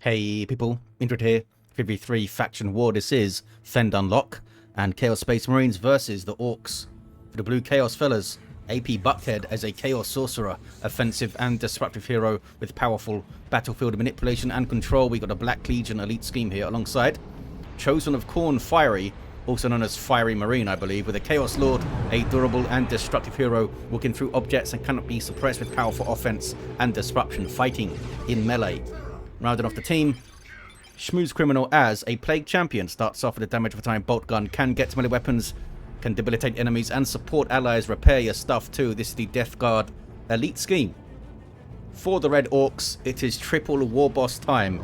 Hey people, Indrid here, 3v3 Faction War. This is Fend Unlock and Chaos Space Marines versus the Orks. For the Blue Chaos fellas, AP BuCkHead as a Chaos Sorcerer, offensive and disruptive hero with powerful battlefield manipulation and control. We got a Black Legion elite scheme here alongside Chosen of Khorne Fiery, also known as Fiery Marine I believe, with a Chaos Lord, a durable and destructive hero walking through objects and cannot be suppressed with powerful offense and disruption, fighting in melee. Rounding off the team, SchmusCriminal as a Plague Champion, starts off with a damage over time bolt gun, can get to melee weapons, can debilitate enemies and support allies, repair your stuff too. This is the Death Guard elite scheme. For the Red Orks, it is triple Warboss time.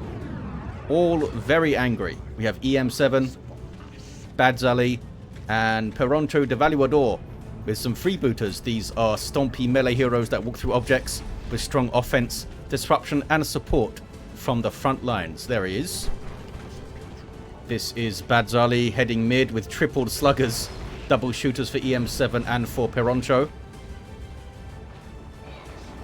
All very angry. We have EM7, Badzarely, and Peroncho Devaluador with some freebooters. These are stompy melee heroes that walk through objects with strong offense, disruption and support from the front lines. There he is. This is Badzarely heading mid with tripled sluggers, double shooters for EM7 and for Peroncho.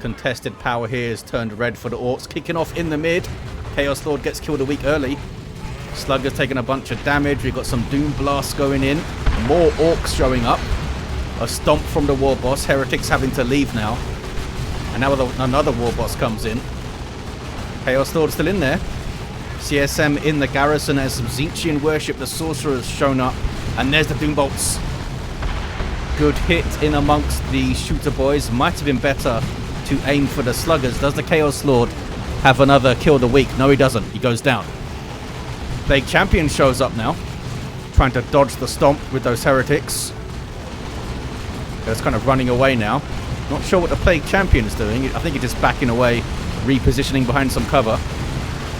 Contested power here is turned red for the Orks, kicking off in the mid. Chaos Lord gets killed a week early. Sluggers taking a bunch of damage. We've got some Doom Blasts going in. More Orks showing up. A stomp from the Warboss. Heretics having to leave now. And now another Warboss comes in. Chaos Lord still in there. CSM in the garrison as some Tzeentchian worship. The Sorcerer has shown up. And there's the Doom Bolts. Good hit in amongst the shooter boys. Might have been better to aim for the sluggers. Does the Chaos Lord have another kill of the week? No, he doesn't. He goes down. Plague Champion shows up now, trying to dodge the stomp with those heretics. It's kind of running away now. Not sure what the Plague Champion is doing. I think he's just backing away, repositioning behind some cover.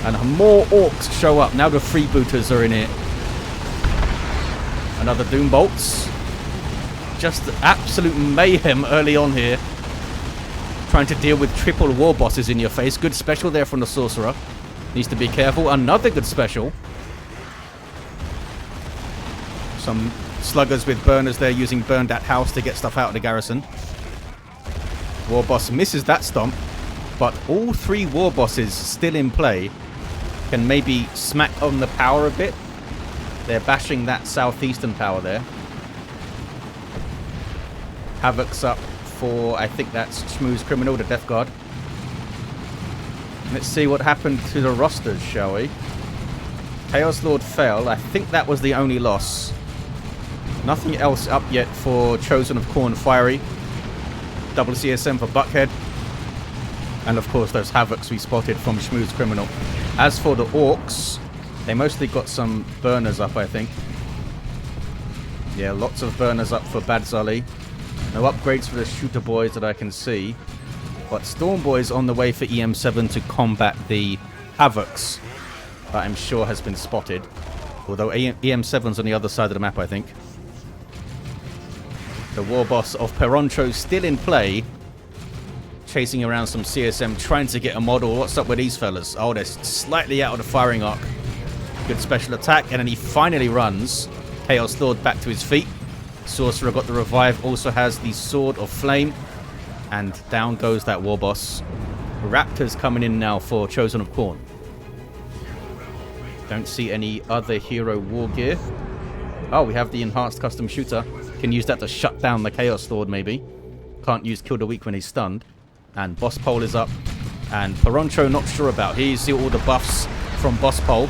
And more Orks show up. Now the freebooters are in it. Another Doom Bolts. Just absolute mayhem early on here. Trying to deal with triple Warbosses in your face. Good special there from the Sorcerer. Needs to be careful. Another good special. Some sluggers with burners there using Burn That House to get stuff out of the garrison. Warboss misses that stomp, but all three Warbosses still in play can maybe smack on the power a bit. They're bashing that southeastern power there. Havoc's up for, I think that's SchmusCriminal, the Death Guard. Let's see what happened to the rosters, shall we? Chaos Lord fell. I think that was the only loss. Nothing else up yet for Chosen of Khorne Fiery. Double CSM for BuCkHead. And of course those Havocs we spotted from SchmusCriminal. As for the Orks, they mostly got some burners up, I think. Yeah, lots of burners up for Badzarely. No upgrades for the shooter boys that I can see. But Storm Boy's on the way for EM7 to combat the Havocs that I'm sure has been spotted. Although EM7's on the other side of the map, I think. The Warboss of Peroncho still in play. Chasing around some CSM, trying to get a model. What's up with these fellas? Oh, they're slightly out of the firing arc. Good special attack, and then he finally runs. Chaos Lord back to his feet. Sorcerer got the revive, also has the Sword of Flame. And down goes that Warboss. Raptors coming in now for Chosen of Khorne. Don't see any other hero war gear. Oh, we have the enhanced custom shooter. Can use that to shut down the Chaos Lord maybe. Can't use Kill the Weak when he's stunned. And Boss Pole is up. And Peroncho not sure about. Here you see all the buffs from Boss Pole.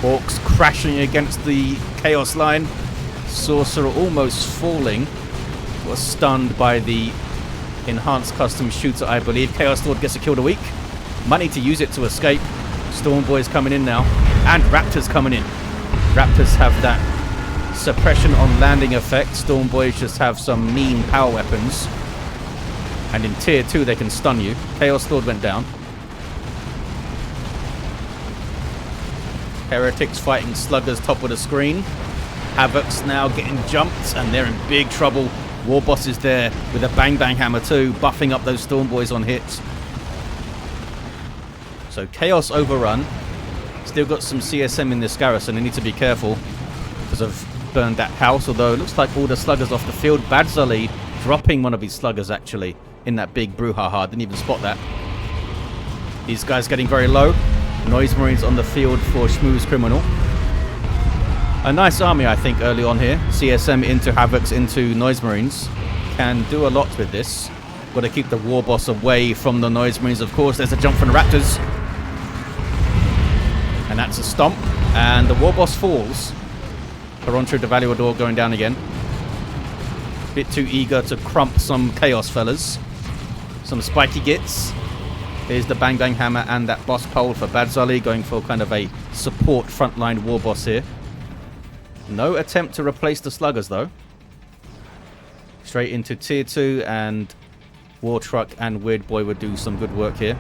Orks crashing against the Chaos line. Sorcerer almost falling. Was stunned by the enhanced custom shooter, I believe. Chaos Lord gets a kill of the week. Money to use it to escape. Storm Boy's coming in now. And Raptors coming in. Raptors have that suppression on landing effect. Storm Boys just have some mean power weapons. And in tier 2 they can stun you. Chaos Lord went down. Heretics fighting sluggers top of the screen. Havoc's now getting jumped and they're in big trouble. Warboss is there with a bang bang hammer too, buffing up those Storm Boys on hits. So Chaos overrun. Still got some CSM in this garrison. They need to be careful because of Burn That House, although it looks like all the sluggers off the field. Badzarely dropping one of his sluggers actually. in that big brouhaha. Didn't even spot that. These guys getting very low. Noise Marines on the field for SchmusCriminal. A nice army, I think, early on here. CSM into Havocs, into Noise Marines. Can do a lot with this. Got to keep the Warboss away from the Noise Marines, of course. There's a jump from the Raptors. And that's a stomp. And the Warboss falls. Peroncho Devaluador going down again. Bit too eager to crump some Chaos fellas. Some spiky gits. Here's the Bang Bang Hammer and that boss pole for Badzarely, going for kind of a support frontline Warboss here. No attempt to replace the Sluggers though. Straight into Tier 2, and War Truck and Weird Boy would do some good work here.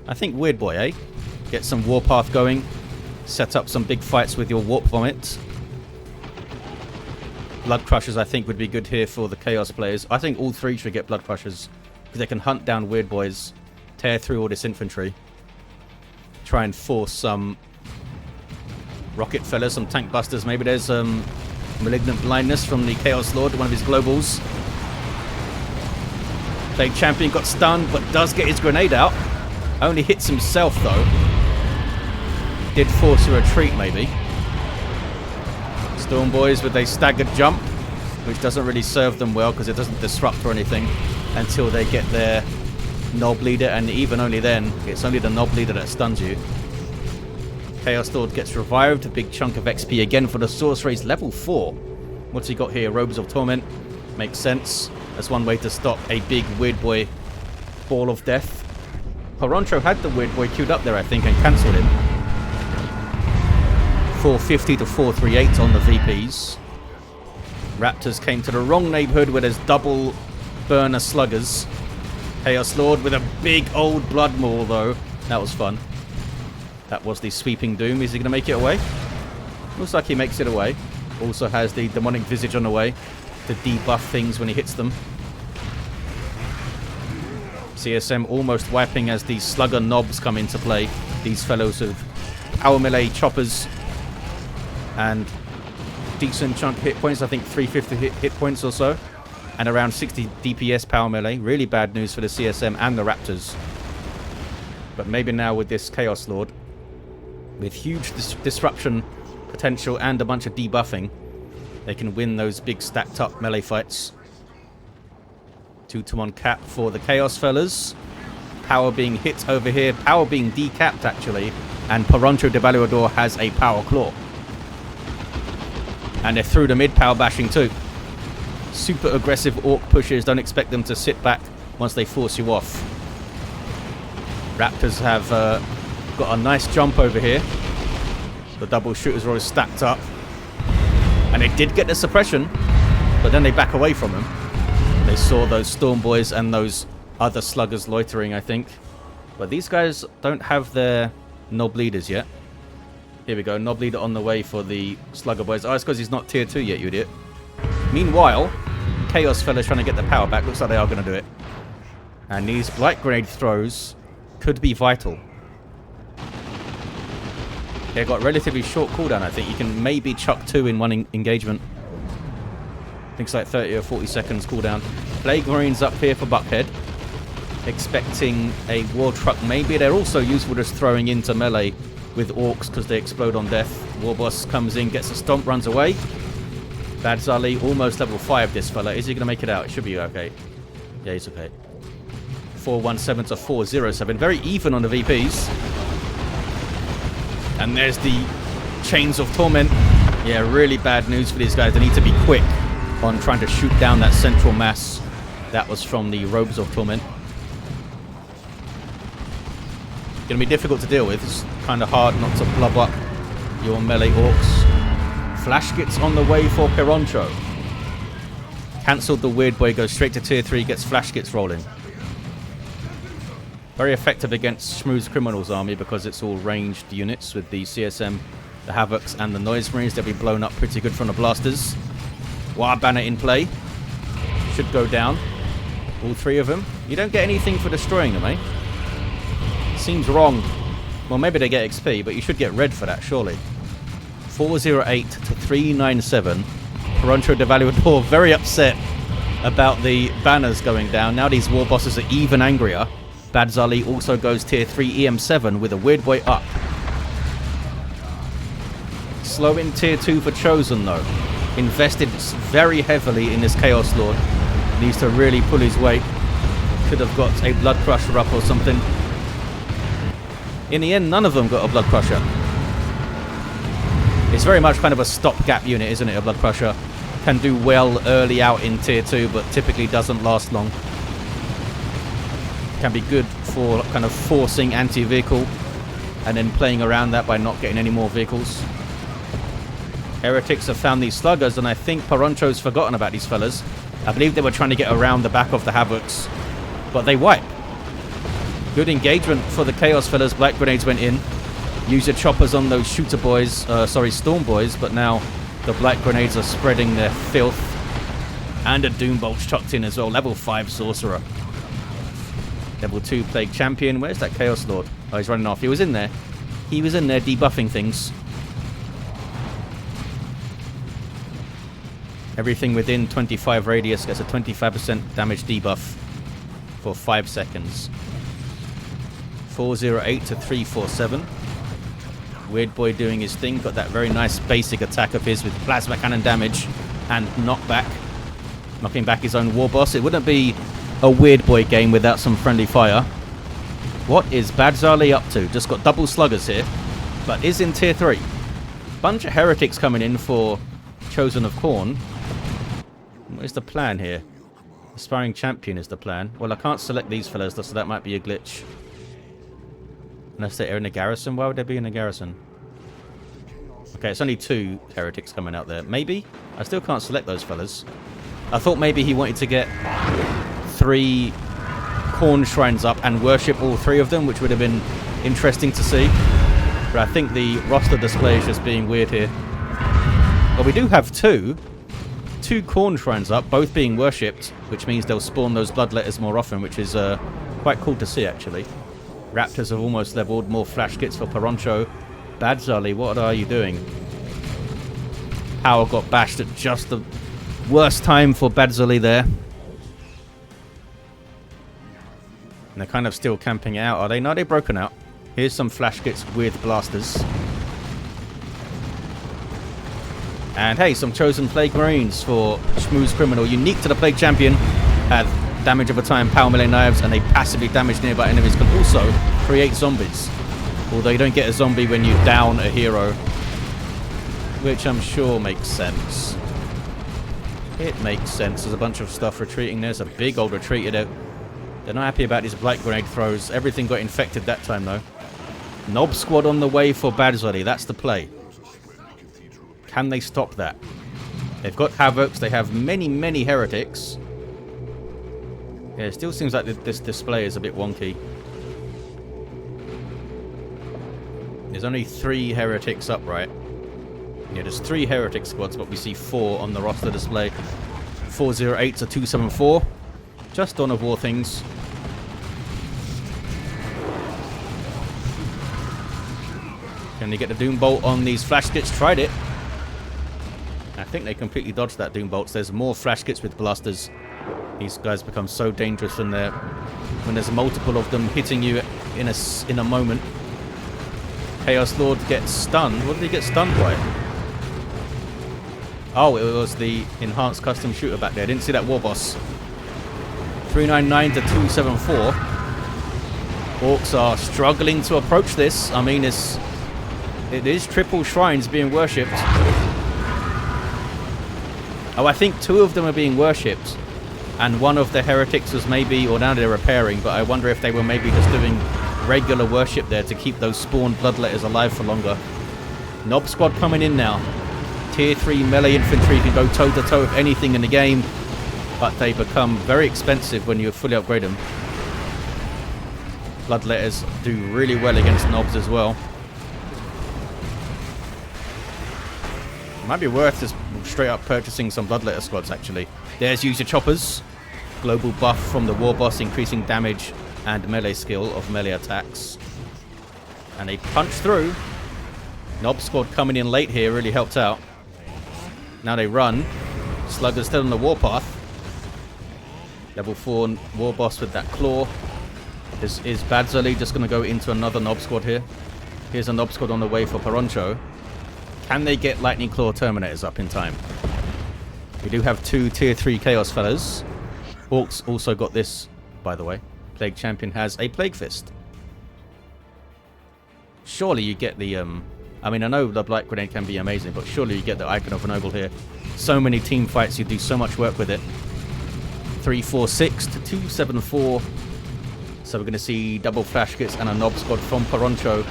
I think Weird Boy, eh? Get some Warpath going. Set up some big fights with your Warp Vomit. Blood Crushers, I think, would be good here for the Chaos players. I think all three should get Blood Crushers, because they can hunt down Weird Boys, tear through all this infantry, try and force some Rocket Fellas, some Tank Busters. Maybe there's Malignant Blindness from the Chaos Lord, one of his globals. Plague Champion got stunned, but does get his grenade out. Only hits himself, though. Did force a retreat, maybe. Storm Boys with a staggered jump, which doesn't really serve them well because it doesn't disrupt or anything until they get their Knob Leader, and even only then, it's only the Knob Leader that stuns you. Chaos Lord gets revived, a big chunk of XP again for the Sorcerer. He's level 4. What's he got here? Robes of Torment. Makes sense. That's one way to stop a big Weird Boy Ball of Death. Peroncho had the Weird Boy queued up there, I think, and cancelled him. 450 to 438 on the VPs. Raptors came to the wrong neighborhood where there's double burner sluggers. Chaos Lord with a big old blood maul, though. That was fun. That was the sweeping doom. Is he going to make it away? Looks like he makes it away. Also has the demonic visage on the way to debuff things when he hits them. CSM almost wiping as these slugger knobs come into play. These fellows with power melee choppers and decent chunk hit points. I think 350 hit points or so, and around 60 DPS power melee. Really bad news for the CSM and the Raptors. But maybe now with this Chaos Lord, with huge disruption potential and a bunch of debuffing, they can win those big stacked up melee fights. 2-to-1 cap for the Chaos fellas. Power being hit over here. Power being decapped, actually. And Peroncho Devaluador has a power claw. And they're through the mid-power bashing too. Super aggressive Orc pushers. Don't expect them to sit back once they force you off. Raptors have got a nice jump over here. The double shooters are always stacked up. And they did get the suppression, but then they back away from him. They saw those Storm Boys and those other sluggers loitering, I think. But these guys don't have their Knob Leaders yet. Here we go, Knob Leader on the way for the Slugger Boys. Oh, it's because he's not tier 2 yet, you idiot. Meanwhile, Chaos fella's trying to get the power back. Looks like they are going to do it. And these Blight Grenade throws could be vital. They've got relatively short cooldown, I think. You can maybe chuck 2 in one engagement. I think it's like 30 or 40 seconds cooldown. Plague Marines up here for BuCkHead. Expecting a War Truck maybe. They're also useful just throwing into melee with Orks because they explode on death. Warboss comes in, gets a stomp, runs away. Badzarely, almost level 5 this fella. Is he going to make it out? It should be okay. Yeah, he's okay. 417 to 407. Very even on the VPs. And there's the Chains of Torment. Yeah, really bad news for these guys. They need to be quick on trying to shoot down that central mass. That was from the Robes of Torment. Going to be difficult to deal with. It's kind of hard not to blub up your melee Orcs. Flash Gits on the way for Peroncho. Cancelled the Weird Boy, goes straight to tier 3, gets Flash Gits rolling. Very effective against SchmusCriminal's army because it's all ranged units with the CSM, the Havocs and the Noise Marines. They'll be blown up pretty good from the blasters. War Banner in play. Should go down. All 3 of them. You don't get anything for destroying them, eh? Seems wrong. Well, maybe they get XP, but you should get red for that, surely. 408 to 397. Peroncho Devaluador very upset about the banners going down. Now these war bosses are even angrier. Badzarely also goes tier 3 EM7 with a Weird Boy up. Slow in tier 2 for Chosen though. Invested very heavily in this Chaos Lord. Needs to really pull his weight. Could have got a Blood Crusher up or something. In the end, none of them got a Blood Crusher. It's very much kind of a stopgap unit, isn't it? A Blood Crusher can do well early out in tier 2, but typically doesn't last long. Can be good for kind of forcing anti-vehicle and then playing around that by not getting any more vehicles. Heretics have found these sluggers, and I think Peroncho's forgotten about these fellas. I believe they were trying to get around the back of the Havocs, but they wipe. Good engagement for the Chaos fellas. Black grenades went in. Use your choppers on those shooter boys, Storm boys, but now the black grenades are spreading their filth. And a Doom Bolt's chucked in as well. Level 5 Sorcerer. Level 2 Plague Champion. Where's that Chaos Lord? Oh, he's running off. He was in there. He was in there debuffing things. Everything within 25 radius gets a 25% damage debuff for 5 seconds. 408 to 347. Weird Boy doing his thing. Got that very nice basic attack of his with plasma cannon damage and knockback. Knocking back his own Warboss. It wouldn't be a Weird Boy game without some friendly fire. What is Badzarely up to? Just got double sluggers here, but is in tier 3. Bunch of heretics coming in for Chosen of Khorne. What is the plan here? Aspiring Champion is the plan. Well, I can't select these fellas, so that might be a glitch. Unless they're in a garrison. Why would they be in a garrison? Okay, it's only 2 heretics coming out there. Maybe? I still can't select those fellas. I thought maybe he wanted to get 3 Khorne shrines up and worship all 3 of them, which would have been interesting to see. But I think the roster display is just being weird here. But we do have 2 Khorne shrines up, both being worshipped, which means they'll spawn those bloodletters more often, which is quite cool to see, actually. Raptors have almost leveled. More flash kits for Peroncho. Badzarely, what are you doing? Power got bashed at just the worst time for Badzarely there. And they're kind of still camping out, are they? No, they've broken out. Here's some flash kits with blasters. And hey, some Chosen Plague Marines for SchmusCriminal. Unique to the Plague Champion. Have damage over time, power melee knives, and they passively damage nearby enemies. Can also create zombies. Although you don't get a zombie when you down a hero. Which I'm sure makes sense. It makes sense. There's a bunch of stuff retreating. There's a big old retreat. They're not happy about these black grenade throws. Everything got infected that time though. Nob squad on the way for Badzarely. That's the play. Can they stop that? They've got Havocs. They have many, many heretics. Yeah, it still seems like this display is a bit wonky. There's only 3 heretics up, right? Yeah, there's 3 heretic squads, but we see 4 on the roster display. 408 to 274. Just Dawn of War things. Can they get the Doom Bolt on these flash kits? Tried it. I think they completely dodged that Doom Bolts. There's more flash kits with blasters. These guys become so dangerous when there's multiple of them hitting you in a moment. Chaos Lord gets stunned. What did he get stunned by? Oh, it was the enhanced custom shooter back there. I didn't see that Warboss. 399 to 274. Orks are struggling to approach this. I mean, it is triple shrines being worshipped. Oh, I think 2 of them are being worshipped. And one of the heretics was maybe, or now they're repairing, but I wonder if they were maybe just doing regular worship there to keep those spawned bloodletters alive for longer. Nob squad coming in now. Tier 3 melee infantry can go toe-to-toe with anything in the game, but they become very expensive when you fully upgrade them. Bloodletters do really well against nobs as well. It might be worth just straight up purchasing some bloodletter squads, actually. There's user choppers. Global buff from the Warboss, increasing damage and melee skill of melee attacks. And they punch through. Nob squad coming in late here really helped out. Now they run. Slugger's still on the warpath. Level 4 Warboss with that claw. Is Badzarely just going to go into another Nob Squad here? Here's a Nob Squad on the way for Peroncho. Can they get Lightning Claw Terminators up in time? We do have 2 Tier 3 Chaos fellas. Orks also got this, by the way. Plague Champion has a Plague Fist. Surely you get the... I mean, I know the Blight Grenade can be amazing, but surely you get the Icon of a Noble here. So many team fights, you do so much work with it. 346 to 274. So we're going to see double Flash Kits and a Nob Squad from Peroncho.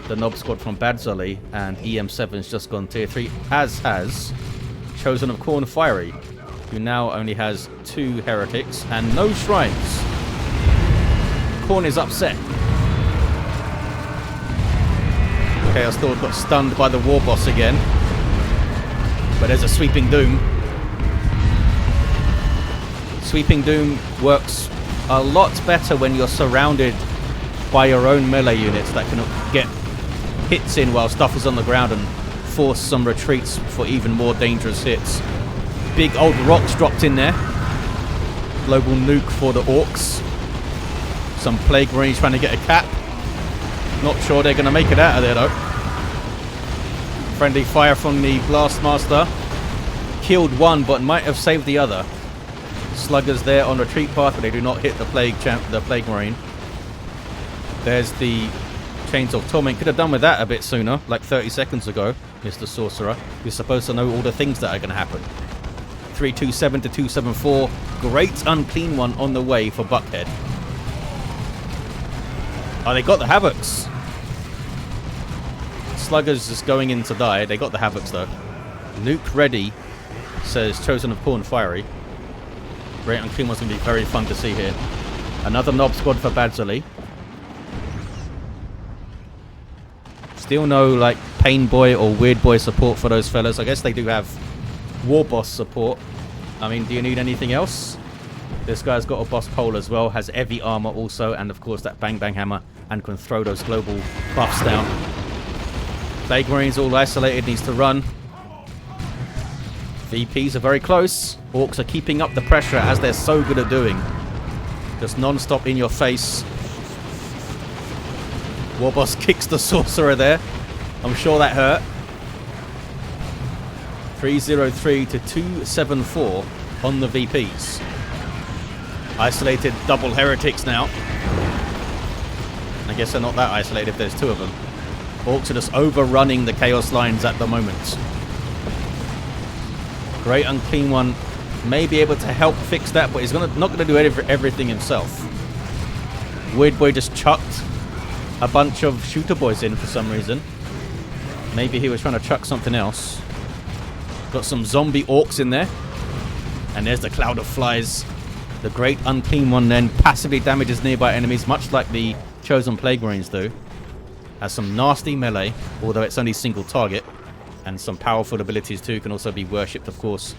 The Nob Squad from Badzarely, and EM7's just gone Tier 3, as has Chosen of Khorne Fiery, who now only has 2 Heretics and no Shrines. Khorne is upset. Chaos Lord got stunned by the Warboss again. But there's a Sweeping Doom. Sweeping Doom works a lot better when you're surrounded by your own melee units that can get hits in while stuff is on the ground and force some retreats for even more dangerous hits. Big old rocks dropped in there. Global nuke for the Orks. Some Plague Marines trying to get a cap. Not sure they're going to make it out of there though. Friendly fire from the Blastmaster. Killed one but might have saved the other. Sluggers there on retreat path, but they do not hit the Plague Marine. There's the Chains of Torment. Could have done with that a bit sooner, like 30 seconds ago, Mr. Sorcerer. You're supposed to know all the things that are going to happen. 327 to 274. Great unclean one on the way for BuCkHead. Oh, they got the Havocs. Sluggers just going in to die. They got the Havocs though. Nuke ready, says Chosen of Khorne Fiery. Great unclean one's going to be very fun to see here. Another Nob Squad for Badzarely. Still no like Pain Boy or Weird Boy support for those fellas. I guess they do have Warboss support. I mean, do you need anything else? This guy's got a boss pole as well, has heavy armor also, and of course that Bang Bang Hammer, and can throw those global buffs down. Plague Marines all isolated, needs to run. VPs are very close. Orks are keeping up the pressure as they're so good at doing. Just non-stop in your face. Warboss kicks the Sorcerer there. I'm sure that hurt. 303 to 274 on the VPs. Isolated double Heretics now. I guess they're not that isolated if there's 2 of them. Orks are just overrunning the Chaos lines at the moment. Great unclean one may be able to help fix that, but he's not going to do everything himself. Weird Boy just chucked a bunch of Shooter Boys in for some reason. Maybe he was trying to chuck something else. Got some zombie Orks in there. And there's the Cloud of Flies. The Great Unclean one then passively damages nearby enemies, much like the Chosen Plague Marines do. Has some nasty melee, although it's only single target. And some powerful abilities too, can also be worshipped, of course,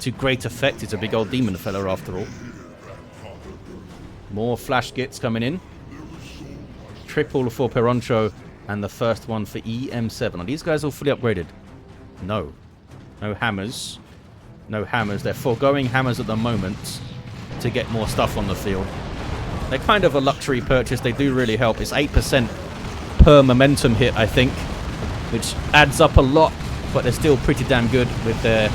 to great effect. It's a big old demon fella after all. More flash kits coming in. Triple for Peroncho, and the first one for EM7. Are these guys all fully upgraded? No. No hammers. No hammers. They're foregoing hammers at the moment to get more stuff on the field. They're kind of a luxury purchase. They do really help. It's 8% per momentum hit, I think, which adds up a lot, but they're still pretty damn good with their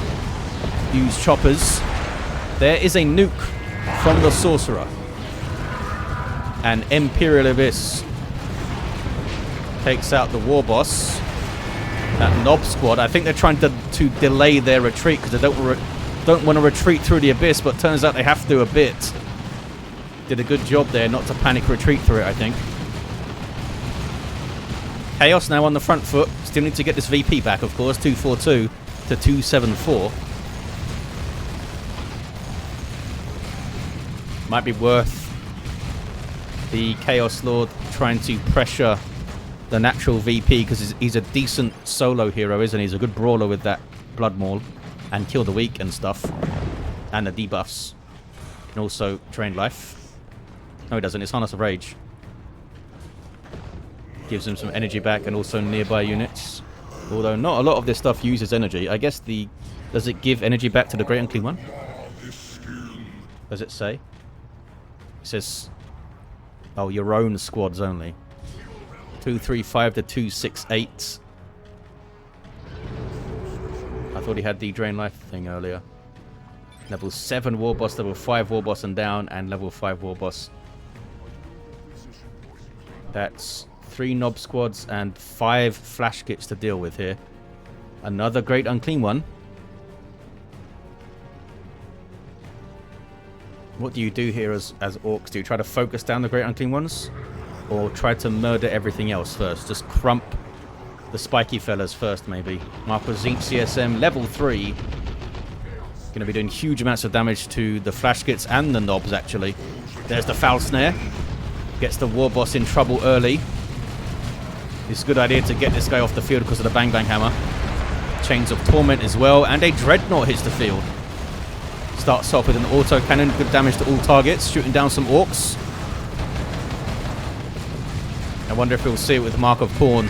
used choppers. There is a nuke from the Sorcerer. And Imperial Abyss takes out the Warboss. That Nob Squad, I think they're trying to delay their retreat because they don't want to retreat through the Abyss, but turns out they have to a bit. Did a good job there not to panic retreat through it, I think. Chaos now on the front foot. Still need to get this VP back, of course. 242 to 274. Might be worth the Chaos Lord trying to pressure the natural VP because he's a decent solo hero, isn't he? He's a good brawler with that Blood Maul and Kill the Weak and stuff. And the debuffs. And also Drain Life. No, he doesn't. It's Harness of Rage. Gives him some energy back and also nearby units. Although not a lot of this stuff uses energy. I guess does it give energy back to the Great Unclean One? Does it say? It says, oh, your own squads only. 235 to 268. I thought he had the Drain Life thing earlier. Level 7 Warboss, level 5 Warboss and down, and level 5 Warboss. That's 3 Nob Squads and 5 Flash Kits to deal with here. Another Great Unclean One. What do you do here as Orks? Do you try to focus down the Great Unclean Ones? Or try to murder everything else first? Just crump the spiky fellas first, maybe. Marco Zinc CSM, level 3. Going to be doing huge amounts of damage to the Flash Kits and the Nobs, actually. There's the Foul Snare. Gets the Warboss in trouble early. It's a good idea to get this guy off the field because of the Bang Bang Hammer. Chains of Torment as well. And a Dreadnought hits the field. Starts off with an auto cannon. Good damage to all targets. Shooting down some Orks. I wonder if we'll see it with Mark of Khorne.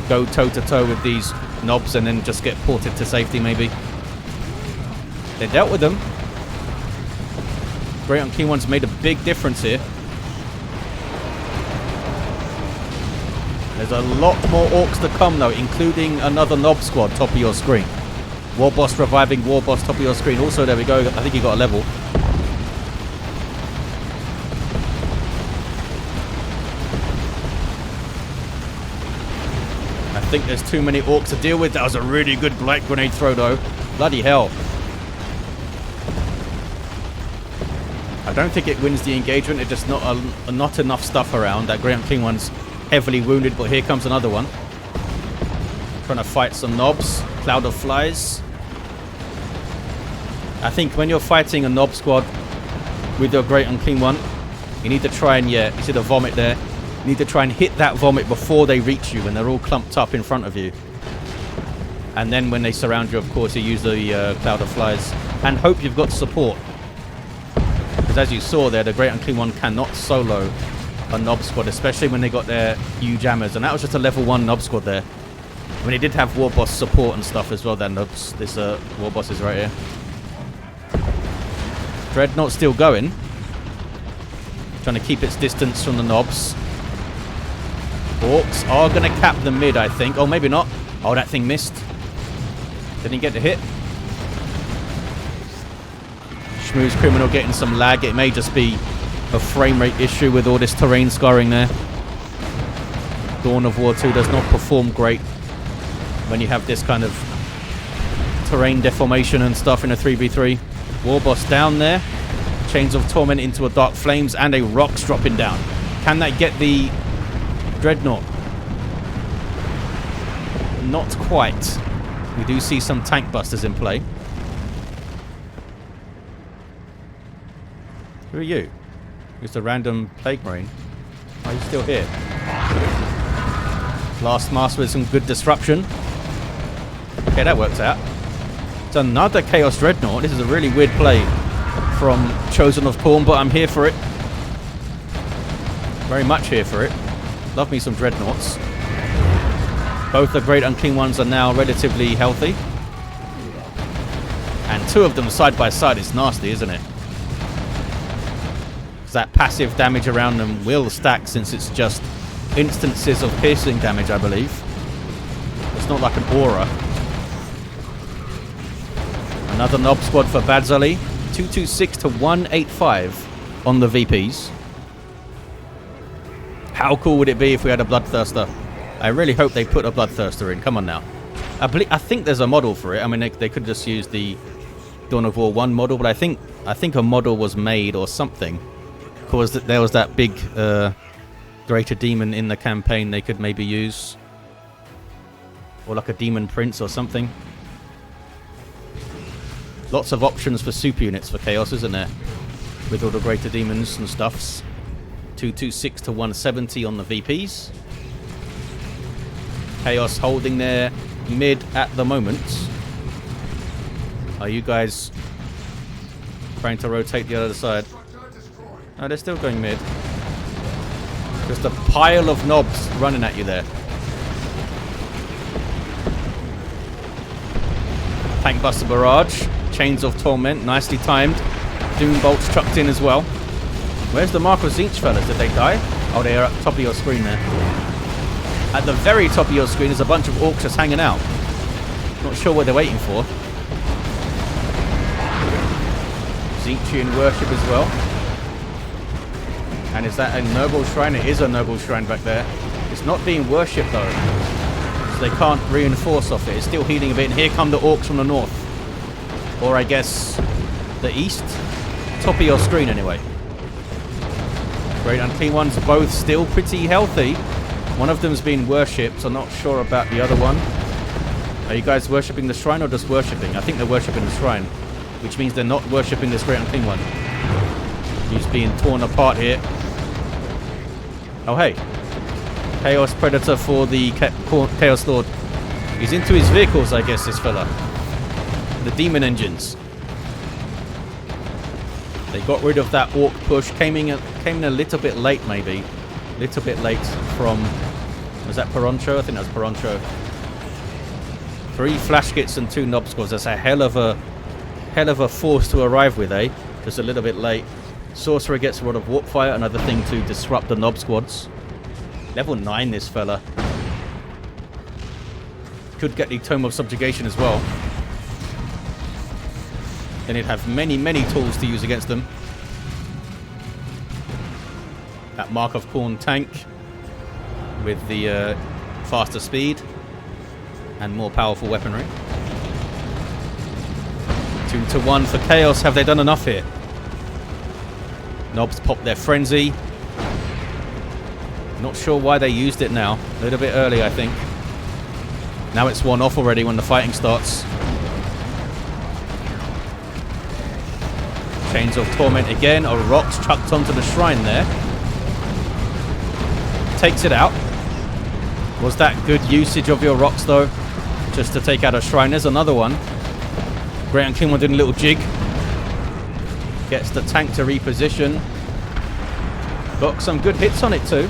Go toe-to-toe with these Nobs and then just get ported to safety, maybe. They dealt with them. Great Unclean Ones made a big difference here. There's a lot more Orks to come, though, including another Nob Squad top of your screen. Warboss reviving Warboss top of your screen. Also, there we go. I think he got a level. I think there's too many Orks to deal with. That was a really good Blight Grenade throw, though. Bloody hell. I don't think it wins the engagement. It's just not enough stuff around. That Great Unclean One's heavily wounded, but here comes another one. Trying to fight some Nobs. Cloud of Flies. I think when you're fighting a Nob Squad with your Great Unclean One, you need to try and, yeah, you see the vomit there? You need to try and hit that vomit before they reach you when they're all clumped up in front of you. And then when they surround you, of course, you use the Cloud of Flies and hope you've got support. Because as you saw there, the Great Unclean One cannot solo a Nob Squad, especially when they got their huge hammers. And that was just a level 1 Nob Squad there. I mean, he did have Warboss support and stuff as well. That Nobs, this Warboss is right here. Dreadnought still going. Trying to keep its distance from the Nobs. Orks are going to cap the mid, I think. Oh, maybe not. Oh, that thing missed. Didn't he get the hit? SchmusCriminal getting some lag. It may just be a frame rate issue with all this terrain scarring there. Dawn of War 2 does not perform great when you have this kind of terrain deformation and stuff in a 3v3. Warboss down there. Chains of Torment into a Dark Flames and a Rocks dropping down. Can that get the Dreadnought? Not quite. We do see some tank busters in play. Who are you? Just a random Plague Marine. Are you still here? Last Master with some good disruption. Okay, that works out. It's another Chaos Dreadnought. This is a really weird play from Chosen of Khorne, but I'm here for it. Very much here for it. Love me some Dreadnoughts. Both the Great Unclean Ones are now relatively healthy. And 2 of them side by side is nasty, isn't it? That passive damage around them will stack since it's just instances of piercing damage, I believe. It's not like an aura. Another Nob Squad for Badzarely. 226 to 185 on the VPs. How cool would it be if we had a Bloodthirster? I really hope they put a Bloodthirster in. Come on now. I think there's a model for it. I mean, they could just use the Dawn of War 1 model, but I think a model was made or something. Because there was that big greater demon in the campaign they could maybe use. Or like a demon prince or something. Lots of options for super units for Chaos, isn't there? With all the greater demons and stuffs. 226 to 170 on the VPs. Chaos holding their mid at the moment. Are you guys trying to rotate the other side? No, they're still going mid. Just a pile of Nobs running at you there. Tank Buster Barrage. Chains of Torment. Nicely timed. Doom Bolts chucked in as well. Where's the mark of Zinch, fellas? Did they die? Oh, they are at the top of your screen there. At the very top of your screen is a bunch of orcs just hanging out. Not sure what they're waiting for. Zinchian worship as well. And is that a noble shrine? It is a noble shrine back there. It's not being worshipped though. So they can't reinforce off it. It's still healing a bit. And here come the orcs from the north. Or I guess the east. Top of your screen anyway. Great Unclean Ones both still pretty healthy. One of them's been worshipped. I'm not sure about the other one. Are you guys worshipping the shrine or just worshipping? I think they're worshipping the shrine. Which means they're not worshipping this Great Unclean One. He's being torn apart here. Oh hey. Chaos Predator for the Chaos Lord. He's into his vehicles, I guess, this fella. The demon engines. They got rid of that orc push. Came in a little bit late, maybe. A little bit late from... Was that Peroncho? I think that was Peroncho. 3 flash kits and 2 knob squads. That's a hell of a force to arrive with, eh? Just a little bit late. Sorcerer gets a lot of warp fire, another thing to disrupt the knob squads. Level 9, this fella. Could get the Tome of Subjugation as well. Then he'd have many, many tools to use against them. That Mark of Khorne tank with the faster speed and more powerful weaponry. 2-1 for Chaos. Have they done enough here? Knobs pop their frenzy. Not sure why they used it now. A little bit early, I think. Now it's 1 off already when the fighting starts. Chains of Torment again. A rock's chucked onto the shrine there. Takes it out. Was that good usage of your rocks though? Just to take out a shrine. There's another one. Great Unclean One doing a little jig. Gets the tank to reposition. Got some good hits on it too.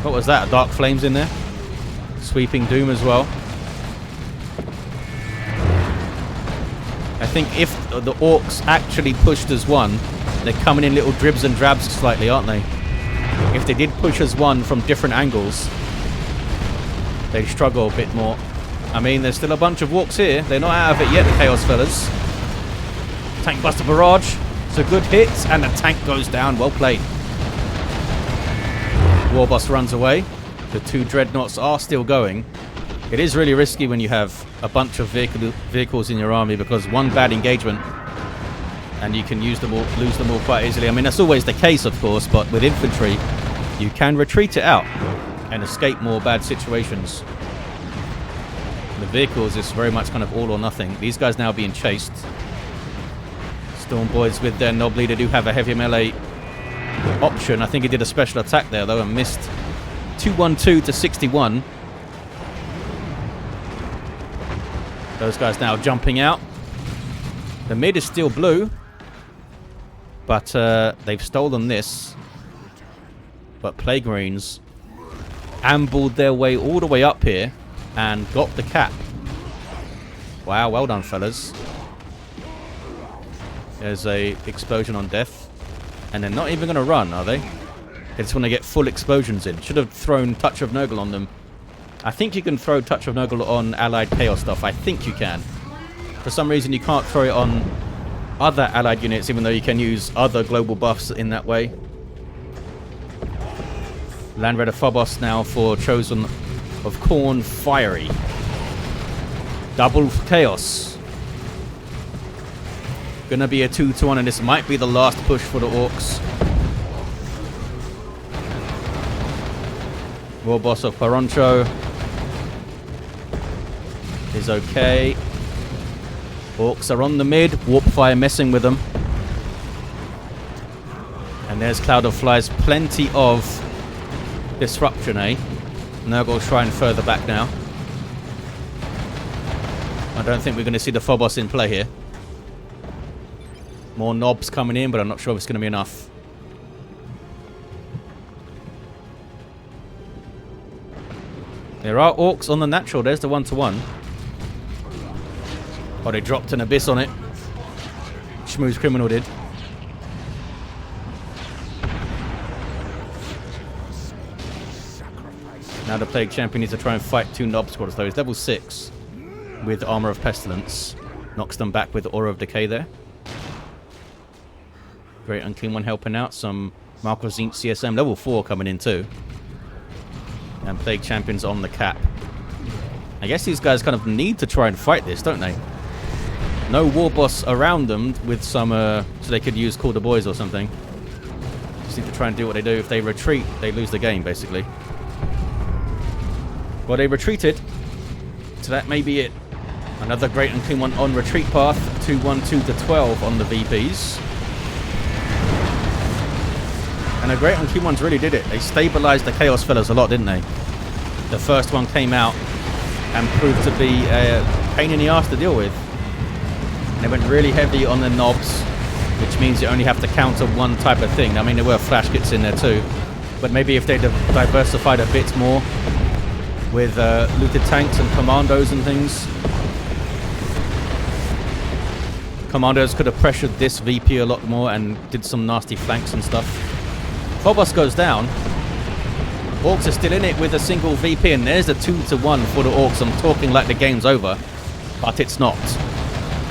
What was that? Dark Flames in there. Sweeping Doom as well. I think if the Orcs actually pushed as one, they're coming in little dribs and drabs slightly, aren't they? If they did push as one from different angles, they'd struggle a bit more. I mean, there's still a bunch of Orcs here. They're not out of it yet, the Chaos fellas. Tank Buster Barrage. It's a good hit, and the tank goes down. Well played. Warboss runs away. The 2 Dreadnoughts are still going. It is really risky when you have a bunch of vehicles in your army, because one bad engagement and you can lose them all quite easily. I mean, that's always the case, of course, but with infantry, you can retreat it out and escape more bad situations. The vehicles is very much kind of all or nothing. These guys now being chased. Storm Boys with their knob leader do have a heavy melee option. I think he did a special attack there, though, and missed. 212 to 61. Those guys now jumping out. The mid is still blue, but they've stolen this. But Plague Marines ambled their way all the way up here and got the cap. Wow, well done, fellas. There's a explosion on death. And they're not even going to run, are they? They just want to get full explosions in. Should have thrown Touch of Nurgle on them. I think you can throw Touch of Nurgle on allied Chaos stuff. I think you can. For some reason, you can't throw it on other allied units, even though you can use other global buffs in that way. Land Raider Phobos now for Chosen of Khorne Fiery. Double Chaos. Gonna be a 2-1, and this might be the last push for the Orcs. Warboss of Peroncho is okay. Orcs are on the mid. Warp Fire messing with them. And there's Cloud of Flies. Plenty of disruption, eh? Nurgle Shrine further back now. I don't think we're going to see the Phobos in play here. More knobs coming in, but I'm not sure if it's going to be enough. There are Orcs on the natural. There's the 1-1. Oh, they dropped an Abyss on it. SchmusCriminal did. Now the Plague Champion needs to try and fight 2 Nob Squads, though. He's level 6 with Armor of Pestilence. Knocks them back with Aura of Decay there. Great Unclean One helping out. Some Marcosine CSM level 4 coming in too. And Plague Champions on the cap. I guess these guys kind of need to try and fight this, don't they? No Warboss around them with some, so they could use Call the Boys or something. Just need to try and do what they do. If they retreat, they lose the game, basically. Well, they retreated, so that may be it. Another Great Unclean One on retreat path. 2-1-2 to 12 on the VPs. And the Great Unclean Ones really did it. They stabilized the Chaos fellas a lot, didn't they? The first one came out and proved to be a pain in the ass to deal with. And they went really heavy on the knobs, which means you only have to counter one type of thing. I mean, there were flash kits in there too. But maybe if they diversified a bit more with looted tanks and commandos and things. Commandos could have pressured this VP a lot more and did some nasty flanks and stuff. Warboss goes down. Orks are still in it with a single VP, and there's a 2-1 for the Orks. I'm talking like the game's over, but it's not.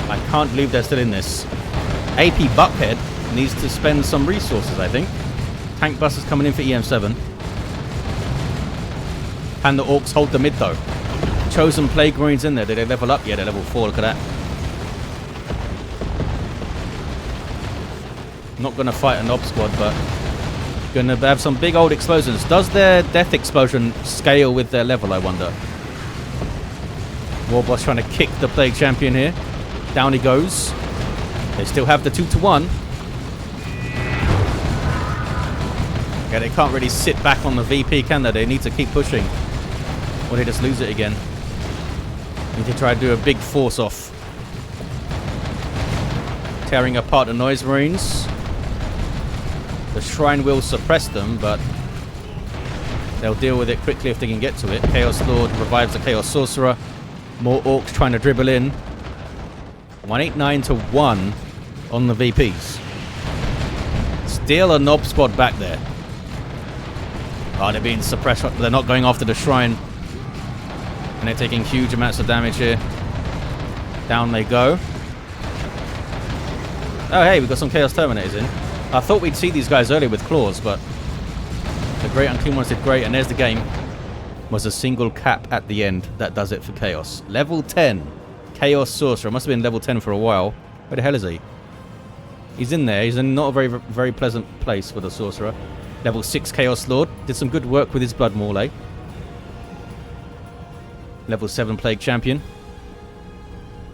I can't believe they're still in this. AP BuCkHead needs to spend some resources, I think. Tank busters coming in for EM7. And the Orks hold the mid, though. Chosen Plague Marines in there. Did they level up? Yeah, they're level 4. Look at that. Not going to fight a Nob Squad, but going to have some big old explosions. Does their death explosion scale with their level, I wonder? Warboss trying to kick the Plague Champion here. Down he goes. They still have the 2-1. Yeah, they can't really sit back on the VP, can they? They need to keep pushing, or they just lose it again. Need to try to do a big force off. Tearing apart the Noise Marines. The Shrine will suppress them, but they'll deal with it quickly if they can get to it. Chaos Lord revives the Chaos Sorcerer. More Orks trying to dribble in. 189 to 1 on the VPs. Still a Nob Squad back there. Oh, they're being suppressed. They're not going after the Shrine. And they're taking huge amounts of damage here. Down they go. Oh, hey, we've got some Chaos Terminators in. I thought we'd see these guys earlier with claws, but the Great Unclean Ones did great, and there's the game. Was a single cap at the end that does it for Chaos. Level 10, Chaos Sorcerer. Must have been level 10 for a while. Where the hell is he? He's in there. He's in not a very pleasant place for the Sorcerer. Level 6 Chaos Lord. Did some good work with his Blood Melee. Level 7 Plague Champion.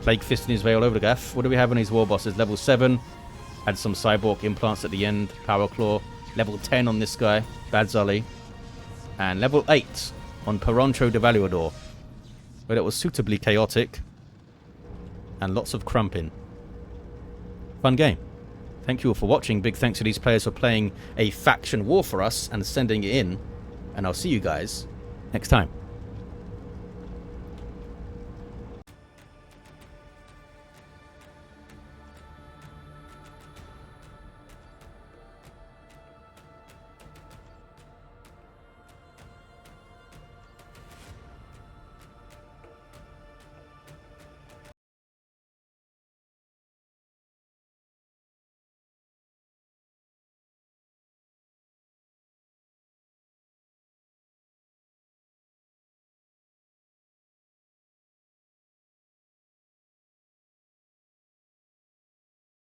Plague Fist in his way all over the gaff. What do we have on his Warbosses? Level 7. Had some Cyborg implants at the end. Power Claw. Level 10 on this guy. Badzarely. And level 8 on Peroncho Devaluador. But it was suitably chaotic. And lots of crumping. Fun game. Thank you all for watching. Big thanks to these players for playing a faction war for us and sending it in. And I'll see you guys next time.